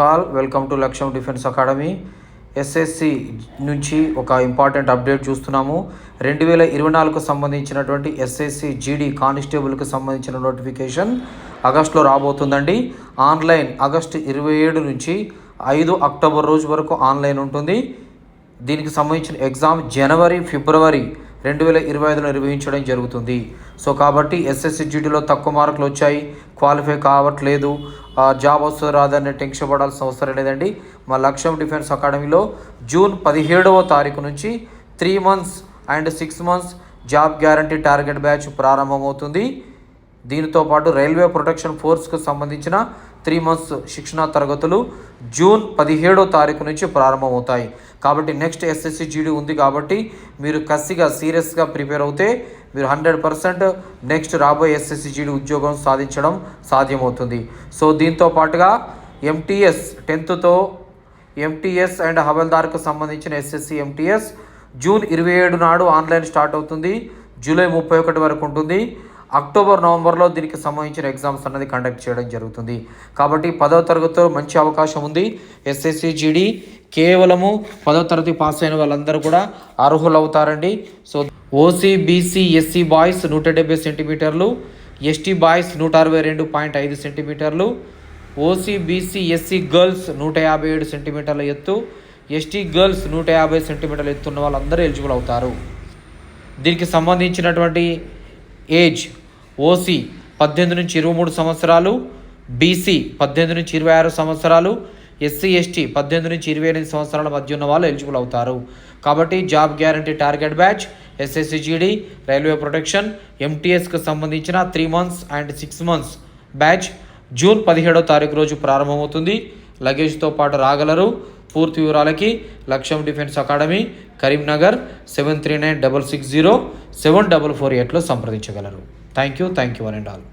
All welcome to లక్ష్యం defence academy. SSC నుంచి ఒక ఇంపార్టెంట్ అప్డేట్ చూస్తున్నాము. 2024కు సంబంధించినటువంటి ఎస్ఎస్సి జీడీ కానిస్టేబుల్కి సంబంధించిన నోటిఫికేషన్ ఆగస్టులో రాబోతుందండి. ఆన్లైన్ ఆగస్టు 27 నుంచి 5 అక్టోబర్ రోజు వరకు ఆన్లైన్ ఉంటుంది. దీనికి సంబంధించిన ఎగ్జామ్ జనవరి ఫిబ్రవరి 2025లో నిర్వహించడం జరుగుతుంది. సో కాబట్టి ఎస్ఎస్సి జీడీలో తక్కువ మార్కులు వచ్చాయి, క్వాలిఫై కావట్లేదు, జాబ్ వస్తుంది రాదనే టెన్షన్ పడాల్సిన అవసరం లేదండి. మా లక్ష్యం డిఫెన్స్ అకాడమీలో జూన్ 17వ తారీఖు నుంచి 3 months and 6 months job guarantee target batch ప్రారంభమవుతుంది. దీనితో పాటు రైల్వే ప్రొటెక్షన్ ఫోర్స్కు సంబంధించిన 3 months శిక్షణా తరగతులు జూన్ 17వ తారీఖు నుంచి ప్రారంభమవుతాయి. కాబట్టి నెక్స్ట్ ఎస్ఎస్సి జీడీ ఉంది కాబట్టి మీరు కసిగా సీరియస్గా ప్రిపేర్ అవుతే మీరు 100% నెక్స్ట్ రాబోయే ఎస్ఎస్సి జీడీ ఉద్యోగం సాధించడం సాధ్యమవుతుంది. సో దీంతో పాటుగా ఎంటీఎస్ 10th ఎంటీఎస్ అండ్ హవల్దార్కు సంబంధించిన ఎస్ఎస్సి ఎంటీఎస్ జూన్ 27 నాడు ఆన్లైన్ స్టార్ట్ అవుతుంది. జూలై 31 వరకు ఉంటుంది. అక్టోబర్ నవంబర్లో దీనికి సంబంధించిన ఎగ్జామ్స్ అన్నది కండక్ట్ చేయడం జరుగుతుంది. కాబట్టి 10వ తరగతిలో మంచి అవకాశం ఉంది. ఎస్ఎస్సి జీడీ కేవలము 10వ తరగతి పాస్ అయిన వాళ్ళందరూ కూడా అర్హులు అవుతారండి. So OC BC SC boys 170 సెంటీమీటర్లు, ఎస్టీ బాయ్స్ 162.5 సెంటీమీటర్లు, ఓసీ బీసీ ఎస్సీ గర్ల్స్ 157 సెంటీమీటర్ల ఎత్తు, ఎస్టీ గర్ల్స్ 150 సెంటీమీటర్ల ఎత్తు ఉన్న వాళ్ళందరూ ఎలిజిబుల్ అవుతారు. దీనికి సంబంధించినటువంటి ఏజ్ ఓసీ 18 నుంచి 23 సంవత్సరాలు, బీసీ 18 నుంచి 26 సంవత్సరాలు, ఎస్సీ ఎస్టీ 18 నుంచి 28 సంవత్సరాల మధ్య ఉన్న వాళ్ళు ఎలిజిబుల్ అవుతారు. కాబట్టి job guarantee target batch SSC GD, railway protection, ఎంటీఎస్కి సంబంధించిన 3 months and 6 months batch June 17వ తారీఖు రోజు ప్రారంభమవుతుంది. లగేజ్తో పాటు రాగలరు. పూర్తి వివరాలకి లక్ష్యం డిఫెన్స్ అకాడమీ, కరీంనగర్ 7396607448లో సంప్రదించగలరు. Thank you one and all.